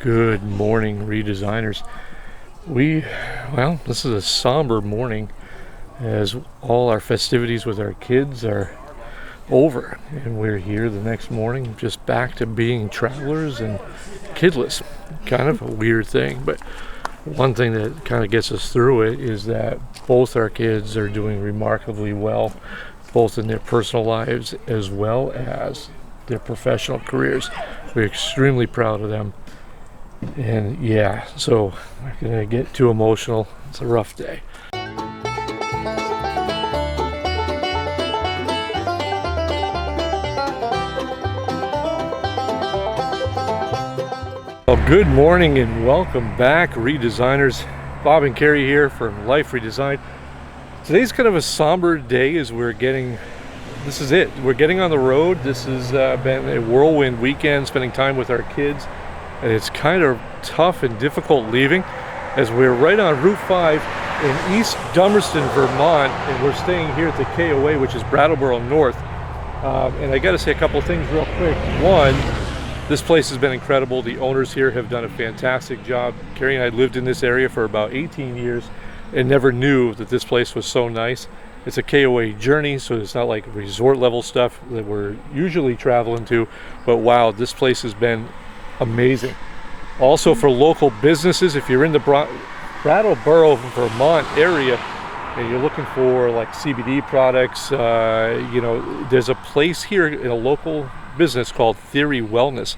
Good morning, redesigners. This is a somber morning as all our festivities with our kids are over, and we're here the next morning just back to being travelers and kidless. Kind of a weird thing, but one thing that kind of gets us through it is that both our kids are doing remarkably well, both in their personal lives as well as their professional careers. We're extremely proud of them. And so I'm not gonna get too emotional. It's a rough day. Well, good morning and welcome back, redesigners. Bob and Carrie here from Life Redesigned. Today's kind of a somber day as we're getting on the road. This has been a whirlwind weekend, spending time with our kids. And it's kind of tough and difficult leaving as we're right on Route 5 in East Dummerston, Vermont, and we're staying here at the KOA, which is Brattleboro North. And I got to say a couple of things real quick. One, this place has been incredible. The owners here have done a fantastic job. Carrie and I lived in this area for about 18 years and never knew that this place was so nice. It's a KOA journey, so it's not like resort level stuff that we're usually traveling to, but wow, this place has been amazing. Also for local businesses, if you're in the Brattleboro, Vermont area and you're looking for like CBD products, there's a place here in a local business called Theory Wellness,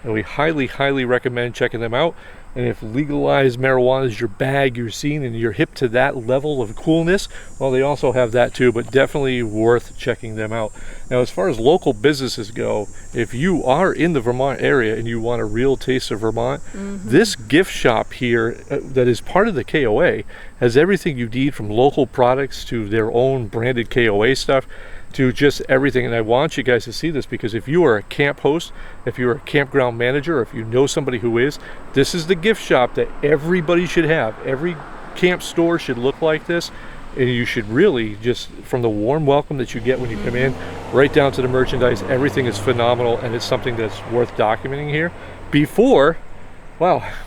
and we highly recommend checking them out. And if legalized marijuana is your bag, you're seen, and you're hip to that level of coolness, well, they also have that too, but definitely worth checking them out. Now, as far as local businesses go, if you are in the Vermont area and you want a real taste of Vermont, this gift shop here that is part of the KOA has everything you need, from local products to their own branded KOA stuff to just everything. And I want you guys to see this, because if you are a camp host, if you're a campground manager, or if you know somebody who is, this is the gift shop that everybody should have. Every camp store should look like this, and you should really, just from the warm welcome that you get when you come in, right down to the merchandise, everything is phenomenal, and it's something that's worth documenting here before,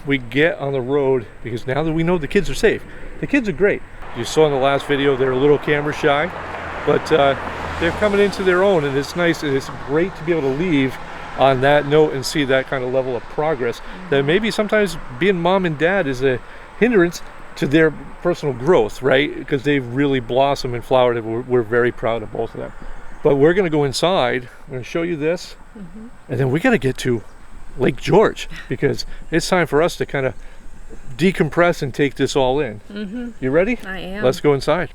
we get on the road, because now that we know the kids are safe. The kids are great. You saw in the last video, they're a little camera shy, but they're coming into their own, and it's nice, and it's great to be able to leave on that note and see that kind of level of progress. That maybe sometimes being mom and dad is a hindrance to their personal growth, right? Because they've really blossomed and flowered, and we're very proud of both of them. But we're going to go inside. I'm going to show you this, and then we got to get to Lake George, because it's time for us to kind of decompress and take this all in. You ready? I am. Let's go inside.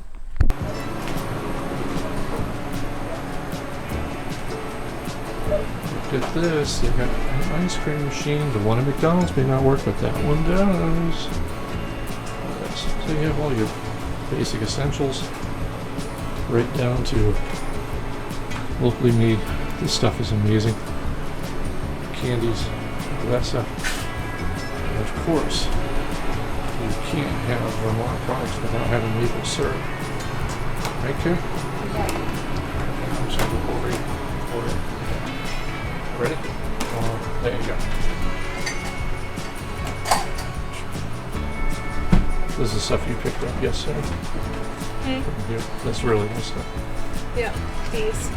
Look at this, they got an ice cream machine. The one at McDonald's may not work, but that one does. So you have all your basic essentials, right down to locally made. This stuff is amazing. Candies, all that stuff. And of course, you can't have Vermont products without having maple syrup. Right, Kim? I'm just going to order it. Ready? There you go. This is stuff you picked up yesterday. Okay. Here. That's really nice stuff. Yeah, these.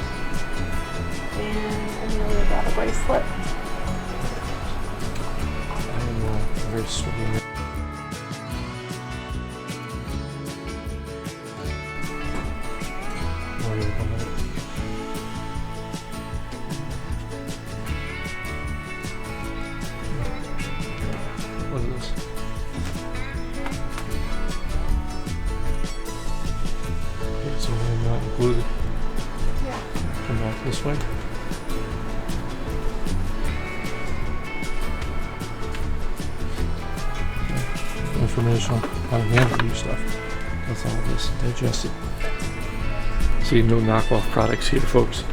And I nearly got a bracelet. I am very sweet. What is this? Okay, so we're not included. Yeah. Come back this way. Informational how to handle your stuff. That's all this. Digest it. See, no knockoff products here, folks.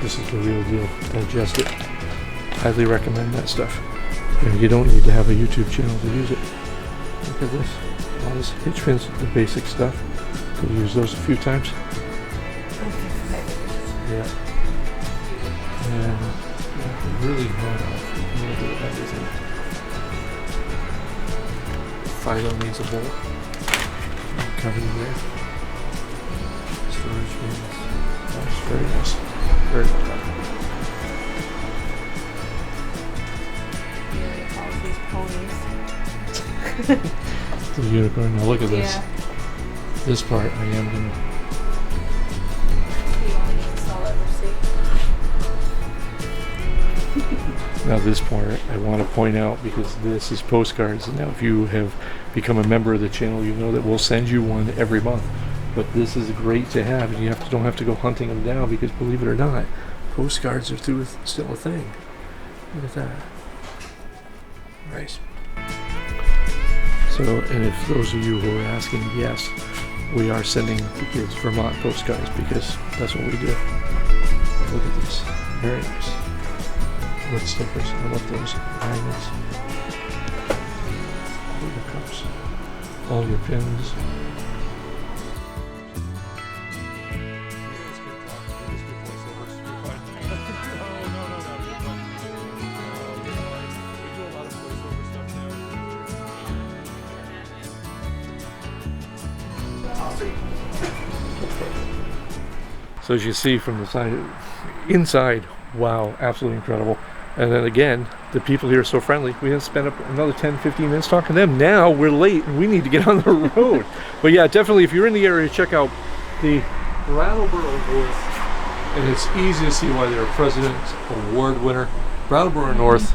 This is the real deal. Digest it. Highly recommend that stuff. And you don't need to have a YouTube channel to use it. Look at this. All this hitch pins, the basic stuff. Could use those a few times. Yeah. And really have a little bit of everything. Philo needs a bowl. Covered in there. Storage bins. That's very nice. Very well done. He calls these ponies. The unicorn. Now look at this. Yeah. This part I am gonna. The only install ever see. Now this part I want to point out because this is postcards. And now if you have become a member of the channel, you know that we'll send you one every month. But this is great to have, and you don't have to go hunting them down because, believe it or not, postcards are still a thing. Look at that. Nice. So, and if those of you who are asking, yes, we are sending the kids Vermont postcards because that's what we do. Look at this. Very nice. With stickers. I love those. Magnets. All your cups. All your pins. So as you see from the side, inside, wow, absolutely incredible. And then again, the people here are so friendly. We didn't spend up another 10-15 minutes talking to them. Now we're late and we need to get on the road. But yeah, definitely if you're in the area, check out the Brattleboro North. And it's easy to see why they're a President's Award winner. Brattleboro North,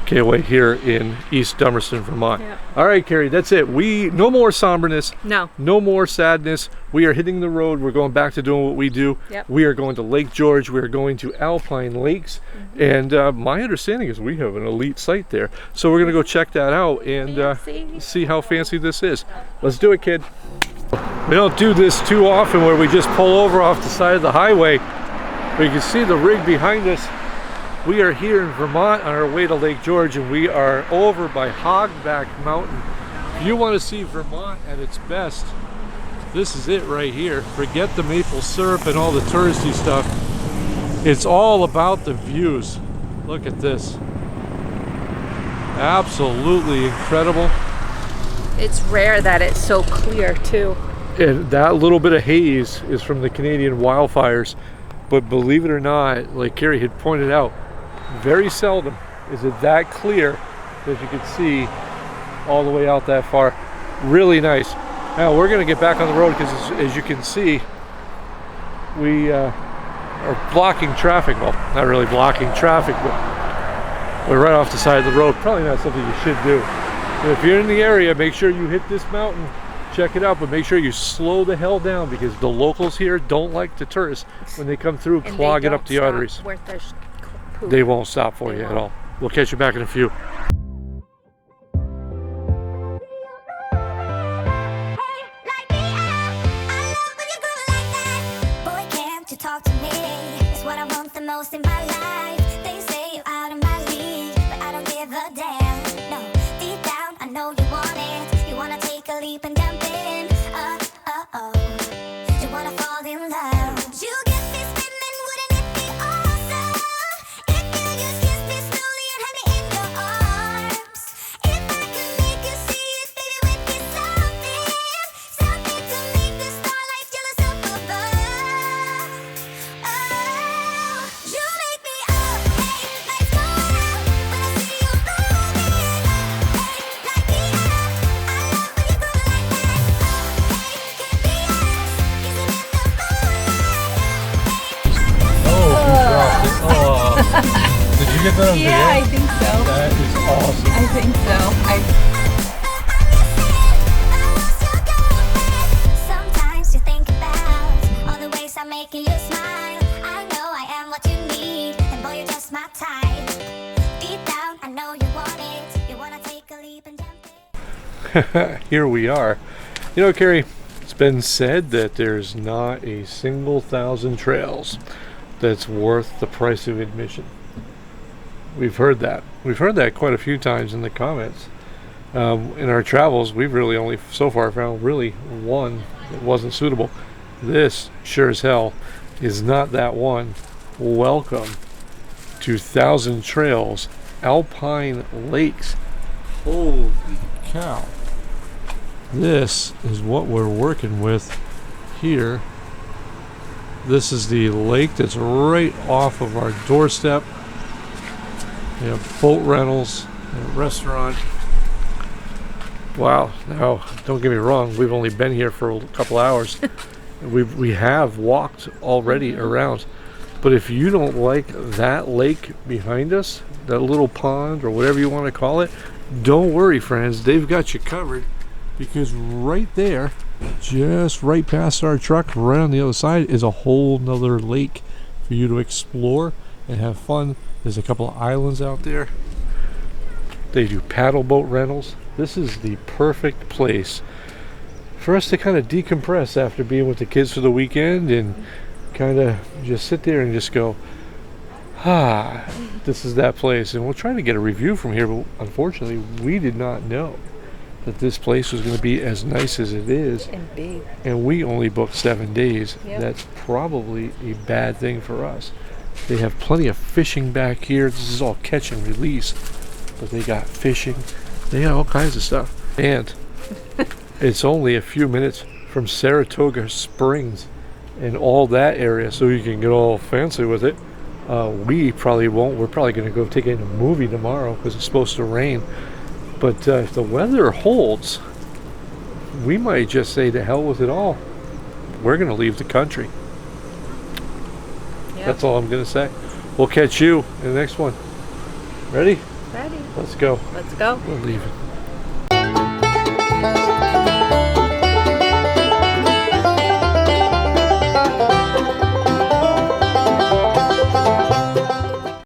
KOA here in East Dummerston, Vermont. Yeah. All right, Carrie, that's it. No more somberness. No. No more sadness. We are hitting the road. We're going back to doing what we do. Yep. We are going to Lake George. We are going to Alpine Lakes. And my understanding is we have an elite site there. So we're going to go check that out and see how fancy this is. Let's do it, kid. We don't do this too often where we just pull over off the side of the highway. But you can see the rig behind us. We are here in Vermont on our way to Lake George, and we are over by Hogback Mountain. If you want to see Vermont at its best, this is it right here. Forget the maple syrup and all the touristy stuff. It's all about the views. Look at this. Absolutely incredible. It's rare that it's so clear too. And that little bit of haze is from the Canadian wildfires. But believe it or not, like Carrie had pointed out, very seldom is it that clear that you can see all the way out that far. Really nice. Now we're going to get back on the road because as you can see, we are blocking traffic. Well, not really blocking traffic, but we're right off the side of the road. Probably not something you should do. But if you're in the area, make sure you hit this mountain, check it out, but make sure you slow the hell down because the locals here don't like the tourists when they come through clogging up the arteries. They won't stop for you at all. We'll catch you back in a few. Talk to me, it's what I want the most in my life. They say you're out of my league, but I don't give a damn. No, deep down, I know you want it. You wanna take a leap and jump in. You wanna fall in love. You get me spinning, wouldn't it be awesome? If you just kiss me slowly and have me in your arms. If I could make you see it, baby, would be something. Something to make the starlight jealous up above. You make me up, hey, lights go out when I see you moving. Hey, light me up, I love when you go like that. Hey, can't be us, kissing in the moonlight. Did you get that on video? Yeah, I think so. That is awesome. I think so. Sometimes you think about all the ways I'm making you smile. I know I am what you need, and boy, you're just my type. Deep down, I know you want it. You wanna take a leap and jump in. Here we are. You know, Carrie, it's been said that there's not a single 1,000 trails that's worth the price of admission. We've heard that. We've heard that quite a few times in the comments. In our travels, we've really only so far found really one that wasn't suitable. This, sure as hell, is not that one. Welcome to 1,000 Trails, Alpine Lakes. Holy cow. This is what we're working with here. This is the lake that's right off of our doorstep. We have boat rentals and a restaurant. Wow, now don't get me wrong, we've only been here for a couple hours. We have walked already around. But if you don't like that lake behind us, that little pond or whatever you want to call it, don't worry, friends, they've got you covered, because right there, just right past our truck, right on the other side, is a whole nother lake for you to explore and have fun. There's a couple of islands out there. They do paddle boat rentals. This is the perfect place for us to kind of decompress after being with the kids for the weekend and kind of just sit there and just go, this is that place. And we'll try to get a review from here, but unfortunately we did not know that this place was going to be as nice as it is, And big. and we only booked 7 days. Yep. That's probably a bad thing for us. They have plenty of fishing back here. This is all catch and release, but they got fishing, they got all kinds of stuff. And it's only a few minutes from Saratoga Springs and all that area, so you can get all fancy with it. We probably won't. We're probably going to go take in a movie tomorrow because it's supposed to rain. But if the weather holds, we might just say to hell with it all. We're going to leave the country. Yep. That's all I'm going to say. We'll catch you in the next one. Ready? Ready. Let's go. Let's go. We're leaving.